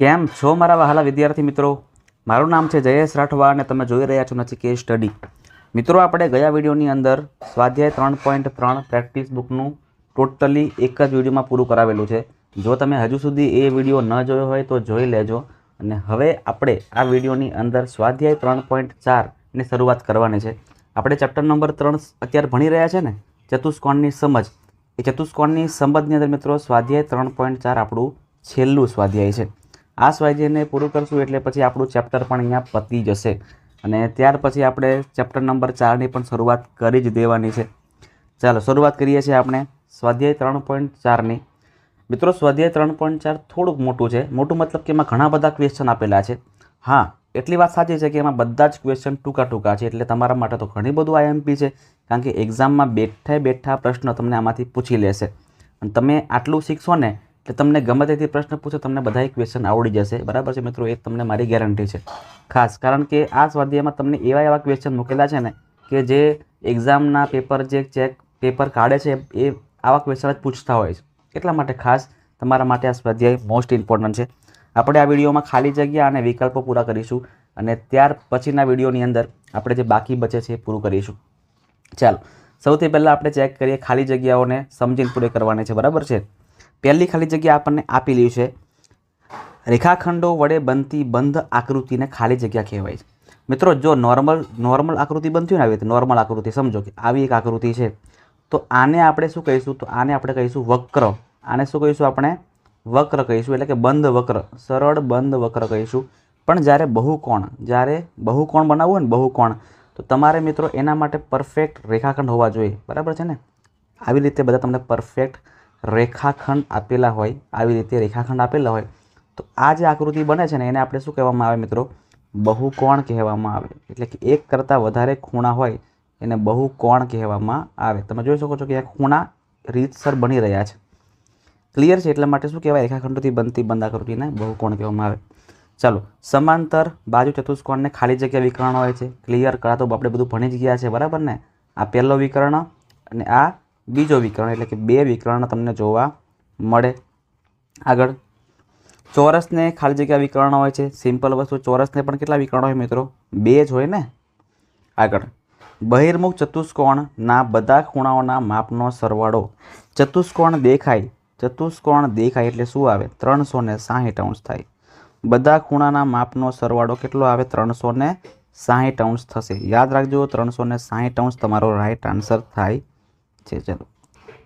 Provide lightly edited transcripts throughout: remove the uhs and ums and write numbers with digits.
કેમ છો મારા વહાલા વિદ્યાર્થી મિત્રો? મારું નામ છે જયેશ રાઠવા અને તમે જોઈ રહ્યા છો નચિકેત સ્ટડી. મિત્રો, આપણે ગયા વિડીયોની અંદર સ્વાધ્યાય 3.3 પ્રેક્ટિસ બુકનું ટોટલી એક જ વિડીયોમાં પૂરું કરાવેલું છે. જો તમે હજુ સુધી એ વિડીયો ન જોયો હોય તો જોઈ લેજો. અને હવે આપણે આ વિડીયોની અંદર સ્વાધ્યાય 3.4 ની શરૂઆત કરવાની છે. આપણે ચેપ્ટર નંબર 3 અત્યારે ભણી રહ્યા છે ને, ચતુષ્કોણની સમજ. એ ચતુષ્કોણની સમજની અંદર મિત્રો સ્વાધ્યાય 3.4 આપણું છેલ્લું સ્વાધ્યાય છે. આ સ્વાધ્યાયને પૂરું કરશું એટલે પછી આપણું ચેપ્ટર પણ અહીંયા પતી જશે અને ત્યાર પછી આપણે ચેપ્ટર નંબર 4ની પણ શરૂઆત કરી જ દેવાની છે. ચાલો શરૂઆત કરીએ છીએ આપણે સ્વાધ્યાય 3.4ની. મિત્રો, સ્વાધ્યાય 3.4 થોડુંક મોટું છે. મોટું મતલબ કે એમાં ઘણા બધા ક્વેશ્ચન આપેલા છે. હા, એટલી વાત સાચી છે કે એમાં બધા જ ક્વેશ્ચન ટૂંકા છે, એટલે તમારા માટે તો ઘણી બધું આઈએમપી છે, કારણ કે એક્ઝામમાં બેઠા પ્રશ્નો તમને આમાંથી પૂછી લેશે. અને તમે આટલું શીખશો ને એટલે તમને ગમે તેથી પ્રશ્ન પૂછો, તમને બધા ક્વેશ્ચન આવડી જશે. બરાબર છે મિત્રો? એ તમને મારી ગેરંટી છે ખાસ, કારણ કે આ સ્વાધ્યાયમાં તમને એવા ક્વેશ્ચન મૂકેલા છે ને કે જે એક્ઝામના પેપર કાઢે છે એ આવા ક્વેશ્ચન જ પૂછતા હોય છે. એટલા માટે ખાસ તમારા માટે આ સ્વાધ્યાય મોસ્ટ ઇમ્પોર્ટન્ટ છે. આપણે આ વિડીયોમાં ખાલી જગ્યા અને વિકલ્પો પૂરા કરીશું અને ત્યાર પછીના વિડીયોની અંદર આપણે જે બાકી બચે છે એ પૂરું કરીશું. ચાલો, સૌથી પહેલાં આપણે ચેક કરીએ ખાલી જગ્યાઓને સમજીને પૂરી કરવાની છે. બરાબર છે? પહેલી ખાલી જગ્યા આપણને આપેલી છે, રેખાખંડો વડે બનતી બંધ આકૃતિને ખાલી જગ્યા કહેવાય છે. મિત્રો, જો નોર્મલ આકૃતિ બનતી હોય ને, આવી નોર્મલ આકૃતિ સમજો કે આવી એક આકૃતિ છે, તો આને આપણે શું કહીશું? તો આને આપણે કહીશું વક્ર. આને શું કહીશું? આપણે વક્ર કહીશું, એટલે કે બંધ વક્ર, સરળ બંધ વક્ર કહીશું. પણ જ્યારે બહુકોણ બનાવવું હોય ને, બહુકોણ, તો તમારે મિત્રો એના માટે પરફેક્ટ રેખાખંડ હોવા જોઈએ. બરાબર છે ને? આવી રીતે બધા તમને પરફેક્ટ રેખાખંડ આપેલા હોય, આવી રીતે રેખાખંડ આપેલા હોય, તો આ જે આકૃતિ બને છે ને એને આપણે શું કહેવામાં આવે મિત્રો? બહુકોણ કહેવામાં આવે. એટલે કે એક કરતાં વધારે ખૂણા હોય એને બહુકોણ કહેવામાં આવે. તમે જોઈ શકો છો કે આ ખૂણા રીતસર બની રહ્યા છે. ક્લિયર છે? એટલા માટે શું કહેવાય? રેખાખંડોથી બનતી બંધ આકૃતિને બહુકોણ કહેવામાં આવે. ચાલો, સમાંતર બાજુ ચતુષ્કોણને ખાલી જગ્યા વિકર્ણ હોય છે. ક્લિયર? કરા તો આપણે બધું ભણી જ ગયા છે. બરાબર ને? આ પહેલો વિકર્ણ અને આ બીજો વિકર્ણ, એટલે કે બે વિકર્ણ તમને જોવા મળે. આગળ, ચોરસને ખાલી જગ્યા વિકર્ણ હોય છે. સિમ્પલ વસ્તુ, ચોરસને પણ કેટલા વિકર્ણ હોય મિત્રો? બે જ હોય ને. આગળ, બહિર્મુખ ચતુષ્કોણના બધા ખૂણાઓના માપનો સરવાળો. ચતુષ્કોણ દેખાય એટલે શું આવે? 360 અંશ થાય. બધા ખૂણાના માપનો સરવાળો કેટલો આવે? 360 અંશ થશે. યાદ રાખજો, 360 અંશ તમારો રાઈટ આન્સર થાય છે. ચલો,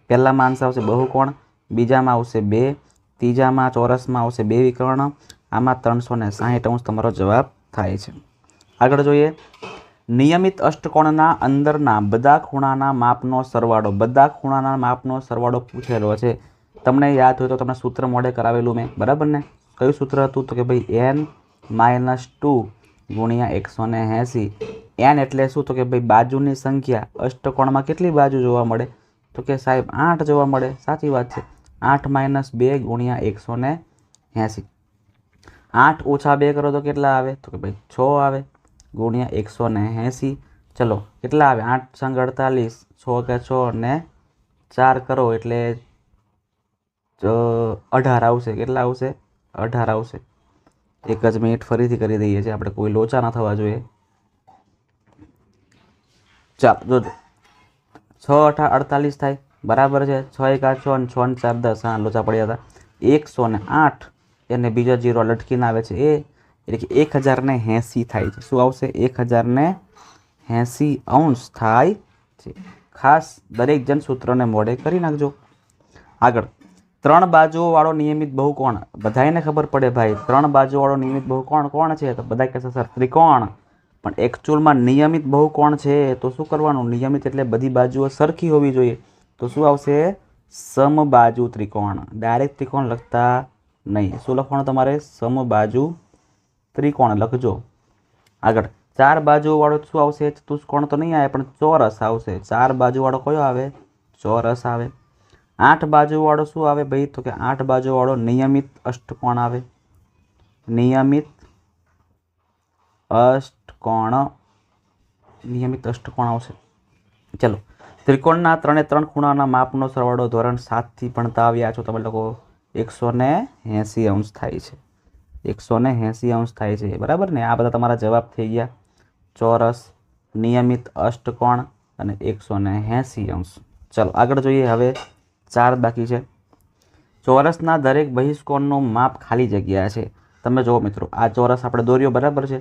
પહેલામાં આન્સર આવશે બહુકોણ, બીજામાં આવશે 2, ત્રીજામાં ચોરસમાં આવશે 2 વિકર્ણ, આમાં 360 અંશ તમારો જવાબ થાય છે. આગળ જોઈએ, નિયમિત અષ્ટકોણના અંદરના બધા ખૂણાના માપનો સરવાળો. બધા ખૂણાના માપનો સરવાળો પૂછેલો છે. તમને યાદ હોય તો તમને સૂત્ર મોઢે કરાવેલું મેં. બરાબર ને? કયું સૂત્ર હતું? તો કે ભાઈ n-2 ગુણ્યા 180. n એટલે શું? તો કે ભાઈ બાજુની સંખ્યા. અષ્ટકોણમાં કેટલી બાજુ જોવા મળે? તો કે સાહેબ 8 જોવા મળે. સાચી વાત છે. 8 - 2 ગુણ્યા 180. 8 ઓછા 2 કરો તો કેટલા આવે? તો કે ભાઈ 6 આવે ગુણ્યા 180. ચલો, કેટલા આવે? 8 સંગ 48, 6 કે 6 ને 4 કરો એટલે 18 આવશે. કેટલા આવશે? 18 આવશે. એક જ મિનિટ ફરીથી કરી દઈએ છીએ આપણે, કોઈ લોચા ના થવા જોઈએ. ચાલો જોજો, 6 × 8 = 48 થાય. બરાબર છે? 6 × 6 અને 6 × 4 = 10. હા, લોચા પડ્યા હતા. 108 એને બીજો 0 લટકીને આવે છે એ, એટલે કે 1080 થાય છે. શું આવશે? 1080 અંશ થાય છે. ખાસ દરેક જણ સૂત્રને મોઢે કરી નાખજો. આગળ, 3 બાજુઓ વાળો નિયમિત બહુકોણ. બધાને ખબર પડે ભાઈ, 3 બાજુ વાળો નિયમિત બહુકોણ કોણ છે? તો બધા કહેશે સર ત્રિકોણ. પણ એકચ્યુઅલમાં નિયમિત બહુકોણ છે તો શું કરવાનું? નિયમિત એટલે બધી બાજુઓ સરખી હોવી જોઈએ. તો શું આવશે? સમબાજુ ત્રિકોણ. ડાયરેક્ટ ત્રિકોણ લખતા નહીં. શું લખવાનું તમારે? સમબાજુ ત્રિકોણ લખજો. આગળ, 4 બાજુ વાળો શું આવશે? ચતુષ્કોણ તો નહીં આવે પણ ચોરસ આવશે. 4 બાજુ વાળો કયો આવે? ચોરસ આવે. 8 બાજુ વાળો શું આવે ભાઈ? તો કે 8 બાજુ વાળો નિયમિત અષ્ટકોણ આવે. નિયમિત અષ્ટકોણ આવશે. ચલો, ત્રિકોણના 3 ખૂણાના માપનો સરવાળો ધોરણ 7 થી ભણતા આવ્યા છો તમે લોકો. 180 અંશ થાય છે. 180 અંશ થાય છે, બરાબર ને? આ બધા તમારા જવાબ થઈ ગયા. ચોરસ, નિયમિત અષ્ટકોણ અને 180 અંશ. ચલો આગળ જોઈએ. હવે 4 બાકી છે. ચોરસના દરેક બહિષ્કોણનું માપ ખાલી જગ્યા છે. તમે જુઓ મિત્રો, આ ચોરસ આપણે દોર્યો, બરાબર છે?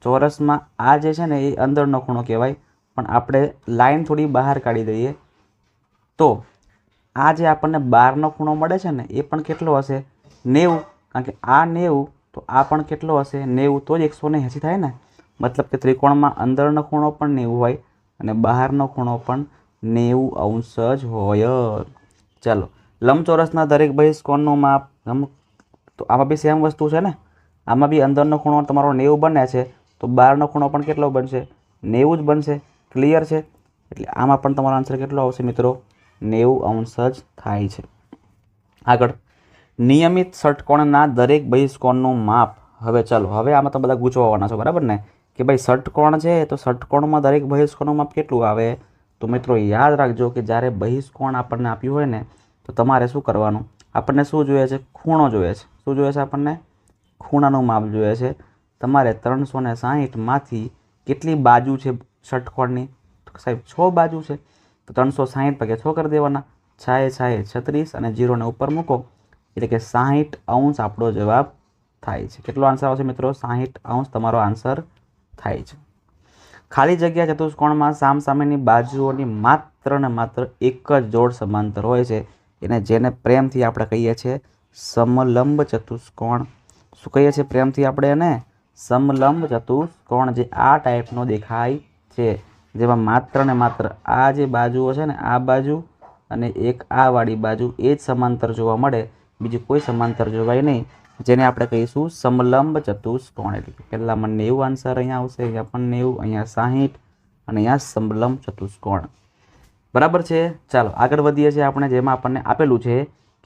ચોરસમાં આ જે છે ને એ અંદરનો ખૂણો કહેવાય, પણ આપણે લાઈન થોડી બહાર કાઢી દઈએ તો આ જે આપણને બહારનો ખૂણો મળે છે ને એ પણ કેટલો હશે? 90. કારણ કે આ 90 તો આ પણ કેટલો હશે? 90. તો જ 180 થાય ને. મતલબ કે ત્રિકોણમાં અંદરનો ખૂણો પણ 90 હોય અને બહારનો ખૂણો પણ 90 અંશ જ હોય. ચાલો, લંબચોરસના દરેક બહિષ્કોણનું માપ, તો આમાં બી સેમ વસ્તુ છે ને. આમાં બી અંદરનો ખૂણો તમારો 90 બને છે તો બહારનો ખૂણો પણ કેટલો બનશે? 90 જ બનશે. ક્લિયર છે? એટલે આમાં પણ તમારો આન્સર કેટલો આવશે મિત્રો? 90 અંશ જ થાય છે. આગળ, નિયમિત ષટકોણના દરેક બહિષ્કોણનું માપ. હવે ચાલો, હવે આમાં તો બધા ગૂંચવવાના છો, બરાબર ને? કે ભાઈ ષટકોણ છે તો ષટકોણમાં દરેક બહિષ્કોણનું માપ કેટલું આવે? તો મિત્રો યાદ રાખજો કે જ્યારે બહિષ્કોણ આપણને આપ્યું હોય ને તો તમારે શું કરવાનું? આપણને શું જોઈએ છે? ખૂણો જોઈએ છે. શું જોઈએ છે આપણને? ખૂણાનું માપ જોઈએ છે. તમારે 360માંથી કેટલી બાજુ છે ષટકોણની? તો સાહેબ 6 બાજુ છે, તો 360 ભાગ્યા 6 કરી દેવાના. 6 6 36 અને 0 ને ઉપર મૂકો એટલે કે 60 અંશ આપણો જવાબ થાય છે. કેટલો આન્સર આવશે મિત્રો? 60 અંશ તમારો આન્સર થાય છે. ખાલી જગ્યા ચતુષ્કોણમાં સામસામેની બાજુઓની માત્ર ને માત્ર એક જ જોડ સમાંતર હોય છે, જેને પ્રેમથી આપણે કહીએ છીએ સમલંબ ચતુષ્કોણ. શું કહીએ છીએ પ્રેમથી આપણે એને? સમલંબ ચતુષ્કોણ. જે આ ટાઈપનો દેખાય છે, જેમાં માત્ર ને માત્ર આ જે બાજુઓ છે ને, આ બાજુ અને એક આ વાળી બાજુ એ જ સમાંતર જોવા મળે, બીજું કોઈ સમાંતર જોવાય નહીં, જેને આપણે કહીશું સમલંબ ચતુષ્કોણ. એટલે કે પહેલામાં 90 આન્સર અહીંયા આવશે, અહીંયા પણ 90, અહીંયા 60 અને અહીંયા સમલંબ ચતુષ્કોણ. બરાબર છે? ચાલો આગળ વધીએ છીએ આપણે, જેમાં આપણને આપેલું છે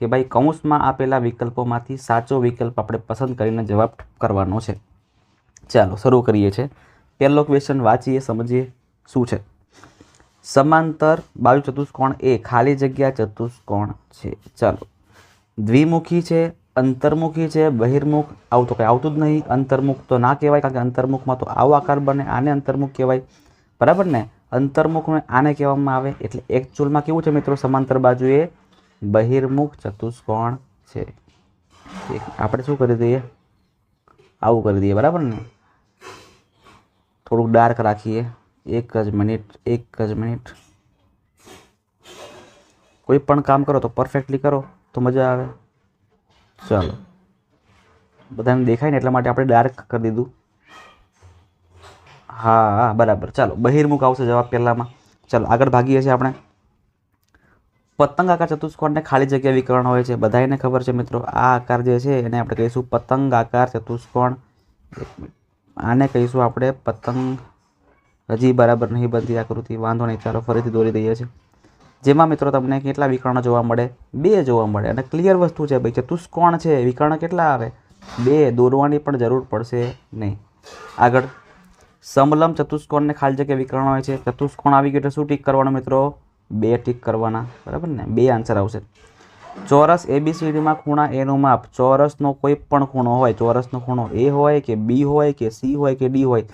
કે ભાઈ કૌંસમાં આપેલા વિકલ્પોમાંથી સાચો વિકલ્પ આપણે પસંદ કરીને જવાબ કરવાનો છે. ચાલો શરૂ કરીએ છીએ. પહેલો ક્વેશ્ચન વાંચીએ, સમજીએ શું છે. સમાંતર બાજુ ચતુષ્કોણ એ ખાલી જગ્યા ચતુષ્કોણ છે. ચાલો, દ્વિમુખી છે, અંતર્મુખી છે, બહિર્મુખ. આવું તો કંઈ આવતું જ નહીં. અંતર્મુખ તો ના કહેવાય, કારણ કે અંતર્મુખમાં તો આવો આકાર બને, આને અંતર્મુખ કહેવાય, બરાબર ને? અંતર્મુખને આને કહેવામાં આવે. એટલે એકચ્યુઅલમાં કેવું છે મિત્રો? સમાંતર બાજુ એ બહિર્મુખ ચતુષ્કોણ છે. આપણે શું કરી દઈએ? આવું કરી દઈએ, બરાબર ને? થોડુંક ડાર્ક રાખીએ. એક જ મિનિટ. કોઈ પણ કામ કરો તો પરફેક્ટલી કરો તો મજા આવે. ચાલો, બધાને દેખાય ને એટલા માટે આપણે ડાર્ક કરી દીધું. હા બરાબર. ચાલો, બહિર્મુખ આવશે જવાબ પહેલામાં. ચાલો આગળ ભાગીએ છીએ આપણે. પતંગાકાર ચતુષ્કોણને ખાલી જગ્યા વિકર્ણ હોય છે. બધાને ખબર છે મિત્રો, આ આકાર જે છે એને આપણે કહીશું પતંગાકાર ચતુષ્કોણ. આને કહીશું આપણે પતંગ. હજી બરાબર નહીં બનતી આકૃતિ, વાંધો નહીં, ચાલો ફરીથી દોરી દઈએ છીએ. જેમાં મિત્રો તમને કેટલા વિકર્ણ જોવા મળે? 2 જોવા મળે. અને ક્લિયર વસ્તુ છે ભાઈ, ચતુષ્કોણ છે, વિકર્ણ કેટલા આવે? 2. દોરવાની પણ જરૂર પડશે નહીં. આગળ, સમલંબ ચતુષ્કોણને ખાલી જગ્યા વિકર્ણ હોય છે. ચતુષ્કોણ આવી ગયું એટલે શું ટીક કરવાનું મિત્રો? 2 ટીક કરવાના, બરાબર ને? 2 આન્સર આવશે. ચોરસ ABCDમાં ખૂણા એનું માપ. ચોરસનો કોઈ પણ ખૂણો હોય, ચોરસનો ખૂણો A હોય કે B હોય કે C હોય કે D હોય,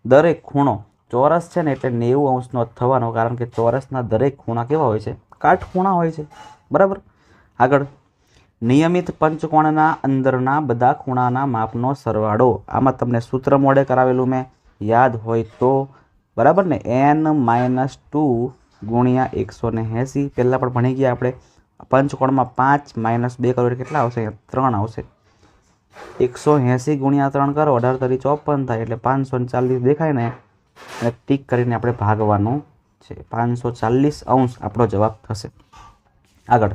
દરેક ખૂણો ચોરસ છે ને એટલે 90 અંશનો થવાનો, કારણ કે ચોરસના દરેક ખૂણા કેવા હોય છે? કાટખૂણા હોય છે, બરાબર? આગળ, નિયમિત પંચકોણના અંદરના બધા ખૂણાના માપનો સરવાળો. આમાં તમને સૂત્ર મોડે કરાવેલું મેં, યાદ હોય તો, બરાબર ને? n-2 ગુણ્યા 180. પહેલાં પણ ભણી ગયા આપણે. પંચકોણમાં 5 - 2 કરો એટલે કેટલા આવશે? 3 આવશે. 180 ગુણ્યા 3 કરો, 18 × 3 = 54 થાય, એટલે 540 દેખાય ને, અને ટીક કરીને આપણે ભાગવાનું છે. 540 અંશ આપણો જવાબ થશે. આગળ,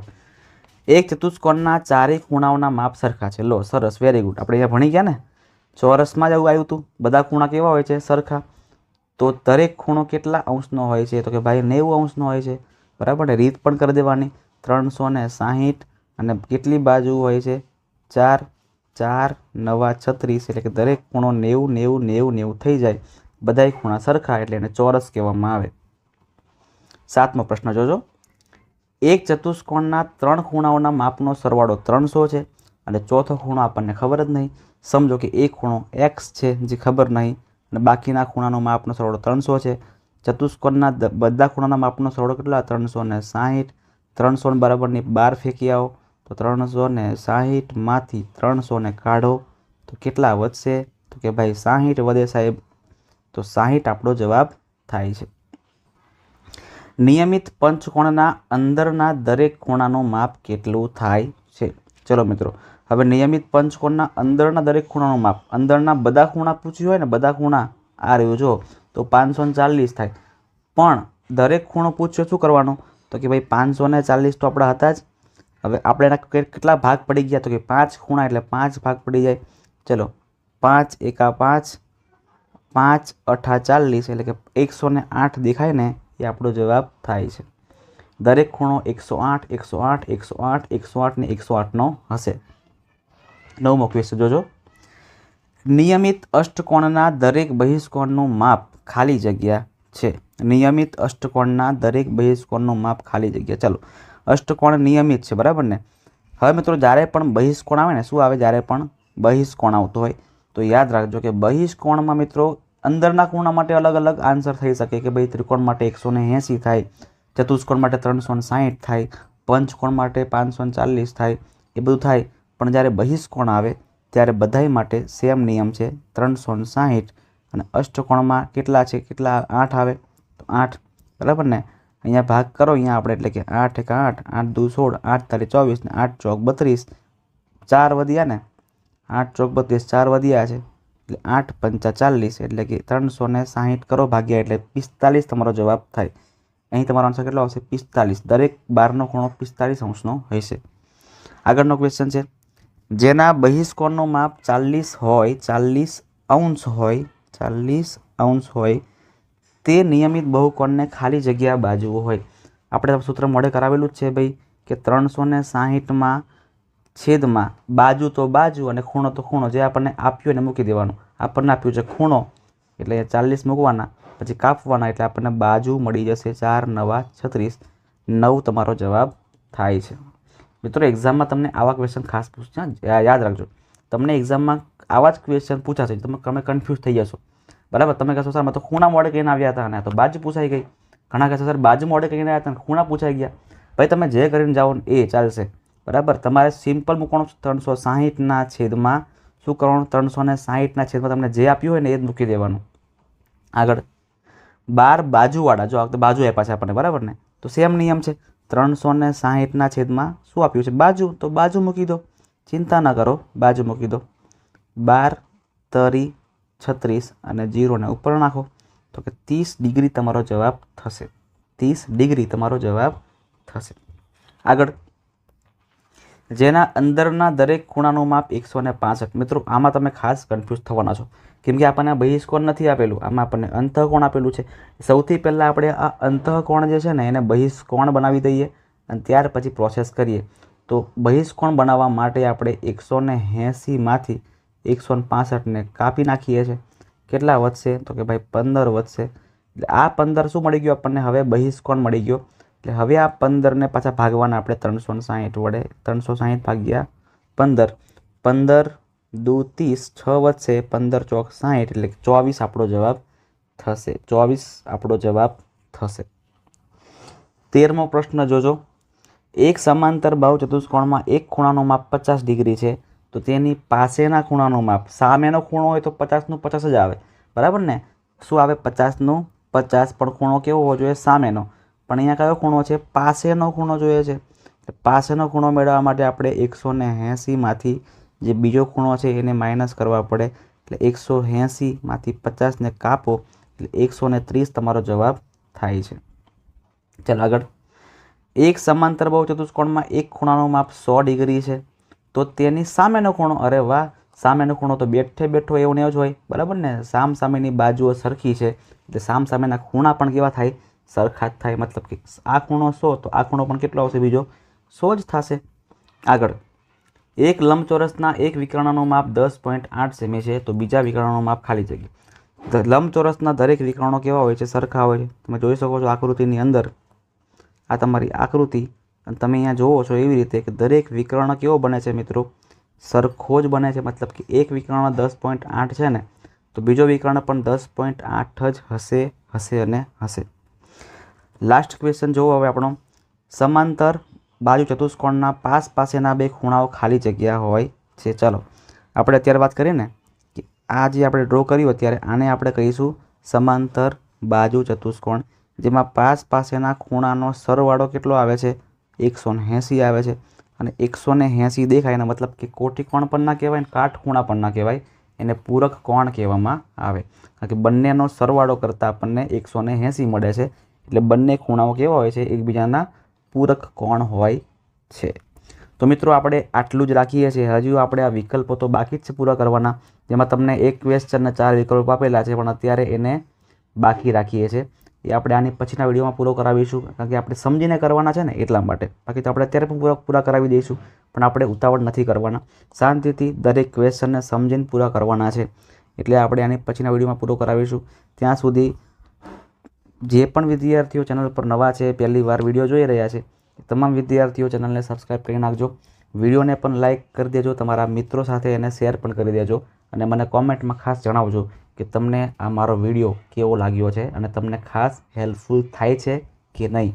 એક ચતુષ્કોણના ચારેય ખૂણાઓના માપ સરખા છે. લો સરસ, વેરી ગુડ. આપણે અહીંયા ભણી ગયા ને, ચોરસમાં જ આવું આવ્યું હતું. બધા ખૂણા કેવા હોય છે? સરખા. તો દરેક ખૂણો કેટલા અંશનો હોય છે? તો કે ભાઈ 90 અંશનો હોય છે, બરાબર ને? રીત પણ કરી દેવાની. 360 અને કેટલી બાજુ હોય છે? 4 4 9 36, એટલે કે દરેક ખૂણો 90 90 90 90 થઈ જાય. બધાય ખૂણા સરખા એટલે એને ચોરસ કહેવામાં આવે. 7મો પ્રશ્ન જોજો. એક ચતુષ્કોણના 3 ખૂણાઓના માપનો સરવાળો 300 છે અને ચોથો ખૂણો આપણને ખબર જ નહીં. સમજો કે એક ખૂણો x છે જે ખબર નહીં અને બાકીના ખૂણાનો માપનો સરવાળો 300 છે. ચતુષ્કોણના બધા ખૂણાના માપનો સરવાળો કેટલા? 360. 300 બરાબરની 12 ફેંકી આવો તો 360માંથી 300 કાઢો તો કેટલા વધશે? તો કે ભાઈ 60 વધે સાહેબ. તો 60 આપણો જવાબ થાય છે. નિયમિત પંચકોણના અંદરના દરેક ખૂણાનું માપ કેટલું થાય છે? ચલો મિત્રો, હવે નિયમિત પંચકોણના અંદરના દરેક ખૂણાનું માપ, અંદરના બધા ખૂણા પૂછ્યું હોય ને, બધા ખૂણા આ રહ્યું જો, તો 540 થાય. પણ દરેક ખૂણો પૂછ્યો શું કરવાનું? તો કે ભાઈ 540 તો આપણા હતા જ. હવે આપણે એના કેટલા ભાગ પડી ગયા? તો કે 5 ખૂણા એટલે 5 ભાગ પડી જાય. ચલો, 5 એકા 5, 5 અઠા 40 એટલે કે 108 દેખાય ને, એ આપણો જવાબ થાય છે. દરેક ખૂણો 108, 108, 108, 108 ને 108નો હશે. 9મો ક્વેશ્ચન જોજો. નિયમિત અષ્ટકોણના દરેક બહિષ્કોણનું માપ ખાલી જગ્યા છે. નિયમિત અષ્ટકોણના દરેક બહિષ્કોણનું માપ ખાલી જગ્યા. ચાલો, અષ્ટકોણ નિયમિત છે, બરાબર ને? હવે મિત્રો, જ્યારે પણ બહિષ્કોણ આવે ને, શું આવે? જ્યારે પણ બહિષ્કોણ આવતો હોય તો યાદ રાખજો કે બહિષ્કોણમાં મિત્રો અંદરના ખૂણા માટે અલગ અલગ આન્સર થઈ શકે કે ભાઈ ત્રિકોણ માટે 180 થાય, ચતુષ્કોણ માટે 360 થાય, પંચકોણ માટે 540 થાય, એ બધું થાય. પણ જ્યારે બહિષ્કોણ આવે ત્યારે બધાય માટે સેમ નિયમ છે, 360. અને અષ્ટકોણમાં કેટલા છે? કેટલા? 8 આવે તો 8, બરાબર ને? અહીંયા ભાગ કરો અહીંયા આપણે, એટલે કે 8 એકા 8, 8 દુ 16, 8 તારી 24 ને 8 ચોક 32, 4 વધ્યા ને, 8 ચોક 32, 4 વધ્યા છે એટલે 8 પંચા 40 એટલે કે 360 કરો ભાગ્યા એટલે 45 તમારો જવાબ થાય. અહીં તમારો આન્સર કેટલો આવશે? 45. દરેક બારનો ખૂણો 45 અંશનો હશે. આગળનો ક્વેશ્ચન છે, જેના બહિષ્કોણનું માપ 40 હોય, 40 અંશ હોય, 40 અંશ હોય તે નિયમિત બહુકોણને ખાલી જગ્યા બાજુઓ હોય. આપણે સૂત્ર મોઢે કરાવેલું જ છે ભાઈ કે 360માં છેદમાં બાજુ તો બાજુ અને ખૂણો તો ખૂણો, જે આપણને આપ્યું એને મૂકી દેવાનું. આપણને આપ્યું છે ખૂણો એટલે 40 મૂકવાના, પછી કાપવાના એટલે આપણને બાજુ મળી જશે. 4 9 36, 9 તમારો જવાબ થાય છે. મિત્રો, એક્ઝામમાં તમને આવા ક્વેશ્ચન ખાસ પૂછશે, યાદ રાખજો. તમને એક્ઝામમાં આવા જ ક્વેશ્ચન પૂછાશે, તમે કન્ફ્યુઝ થઈ જશો, બરાબર? તમે કહેશો સર મેં તો ખૂણા મોડે કહીને આવ્યા હતા અને તો બાજુ પૂછાઈ ગઈ. ઘણા કહેશો સર બાજુ મોડે કહીને આવ્યા હતા અને ખૂણા પૂછાઈ ગયા. ભાઈ તમે જે કરીને જાઓ ને એ ચાલશે, બરાબર? તમારે સિમ્પલ મૂકવાનું 360ના છેદમાં શું કરવાનું? 360ના છેદમાં તમને જે આપ્યું હોય ને એ જ મૂકી દેવાનું. આગળ 12 બાજુવાળા, જો આ વખતે બાજુ આપ્યા છે આપણને, બરાબર ને? તો સેમ નિયમ છે, 360ના છેદમાં શું આપ્યું છે? બાજુ, તો બાજુ મૂકી દો, ચિંતા ન કરો, બાજુ મૂકી દો. 12 તરી 36 અને 0 ને ઉપર નાખો તો કે 30 ડિગ્રી તમારો જવાબ થશે. 30 ડિગ્રી તમારો જવાબ થશે. આગળ, જેના અંદરના દરેક ખૂણાનું માપ 165. મિત્રો, આમાં તમે ખાસ કન્ફ્યુઝ થવાના છો કેમ કે આપણને બહિષ્કોણ નથી આપેલું, આમાં આપણને અંતઃકોણ આપેલું છે. સૌથી પહેલાં આપણે આ અંતઃકોણ જે છે ને એને બહિષ્કોણ બનાવી દઈએ અને ત્યાર પછી પ્રોસેસ કરીએ. તો બહિષ્કોણ બનાવવા માટે આપણે 180માંથી 165ને કાપી નાખીએ છીએ. કેટલા વધશે? તો કે ભાઈ 15 વધશે. એટલે આ 15 શું મળી ગયું આપણને? હવે બહિષ્કોણ મળી ગયો. એટલે હવે આ 15ને પાછા ભાગવાના આપણે 360 વડે. 360 ભાગ્યા 15, 15 દુ 30, 6 વધશે, 15 ચોક 60 એટલે 24 આપણો જવાબ થશે. 24 આપણો જવાબ થશે. 13મો પ્રશ્ન જોજો. એક સમાંતર બાહુ ચતુષ્કોણમાં એક ખૂણાનું માપ 50 ડિગ્રી છે તો તેની પાસેના ખૂણાનું માપ, સામેનો ખૂણો હોય તો 50નું 50 જ આવે, બરાબર ને? શું આવે? 50નું 50, પણ ખૂણો કેવો હોવો જોઈએ? સામેનો. પણ અહીંયા કયો ખૂણો છે? પાસેનો ખૂણો જોઈએ છે. પાસેનો ખૂણો મેળવવા માટે આપણે 180માંથી જે બીજો ખૂણો છે એને માઇનસ કરવા પડે. એટલે 180માંથી 50ને કાપો એટલે 130 તમારો જવાબ થાય છે. ચાલો આગળ. એક સમાંતર બહુ ચતુષ્કોણમાં એક ખૂણાનું માપ 100 ડિગ્રી છે તો તેની સામેનો ખૂણો, અરે વાહ, સામેનો ખૂણો તો બેઠે બેઠો એવું ને જ હોય, બરાબર ને? સામ સામેની બાજુઓ સરખી છે એટલે સામ સામેના ખૂણા પણ કેવા થાય? સરખા જ થાય. મતલબ કે આ ખૂણો 100 તો આ ખૂણો પણ કેટલો આવશે? બીજો 100 જ થશે. આગળ, એક લંબચોરસના એક વિકર્ણનું માપ 10.8 સેમી છે તો બીજા વિકર્ણનું માપ ખાલી જગ્યા. લંબચોરસના દરેક વિકર્ણો કેવા હોય છે? સરખા હોય છે. તમે જોઈ શકો છો આકૃતિની અંદર, આ તમારી આકૃતિ, અને તમે અહીંયા જોવો છો એવી રીતે કે દરેક વિકર્ણ કેવો બને છે મિત્રો? સરખો જ બને છે, મતલબ કે એક વિકર્ણ 10.8 છે ને તો બીજો વિકર્ણ પણ 10.8 જ હશે અને હશે. લાસ્ટ ક્વેશ્ચન જોવો હવે આપણો. સમાંતર બાજુ ચતુષ્કોણના પાસ પાસેના બે ખૂણાઓ ખાલી જગ્યા હોય છે. ચાલો આપણે અત્યારે વાત કરીએ ને કે આ જે આપણે ડ્રો કર્યું અત્યારે આને આપણે કહીશું સમાંતર બાજુ ચતુષ્કોણ, જેમાં પાસ પાસેના ખૂણાનો સરવાળો કેટલો આવે છે? 180 આવે છે. અને 180 દેખાય એનો મતલબ કે કોટિકોણ પણ ના કહેવાય ને કાટખૂણા પણ ના કહેવાય, એને પૂરક કોણ કહેવામાં આવે. કારણ કે બંનેનો સરવાળો કરતાં આપણને 180 મળે છે, એટલે બંને ખૂણાઓ કેવા હોય છે? એકબીજાના પૂરક કોણ હોય છે. તો મિત્રો આપણે આટલું જ રાખીએ છીએ. હજુ આપણે આ વિકલ્પો તો બાકી જ છે પૂરા કરવાના, જેમાં તમને એક ક્વેશ્ચનના 4 વિકલ્પો આપેલા છે, પણ અત્યારે એને બાકી રાખીએ છીએ. એ આપણે આની પછીના વિડીયોમાં પૂરો કરાવીશું, કારણ કે આપણે સમજીને કરવાના છે ને એટલા માટે. બાકી તો આપણે અત્યારે પણ પૂરા કરાવી દઈશું, પણ આપણે ઉતાવળ નથી કરવાના. શાંતિથી દરેક ક્વેશ્ચનને સમજીને પૂરા કરવાના છે, એટલે આપણે આની પછીના વિડીયોમાં પૂરો કરાવીશું. ત્યાં સુધી જે પણ વિદ્યાર્થીઓ ચેનલ પર નવા છે, પહેલી વાર વિડીયો જોઈ રહ્યા છે, તમામ વિદ્યાર્થીઓ ચેનલને સબસ્ક્રાઈબ કરી નાખજો. વિડીયોને પણ લાઇક કરી દેજો, તમારા મિત્રો સાથે એને શેર પણ કરી દેજો, અને મને કોમેન્ટમાં ખાસ જણાવજો કે તમને આ મારો વિડીયો કેવો લાગ્યો છે અને તમને ખાસ હેલ્પફુલ થાય છે કે નહીં.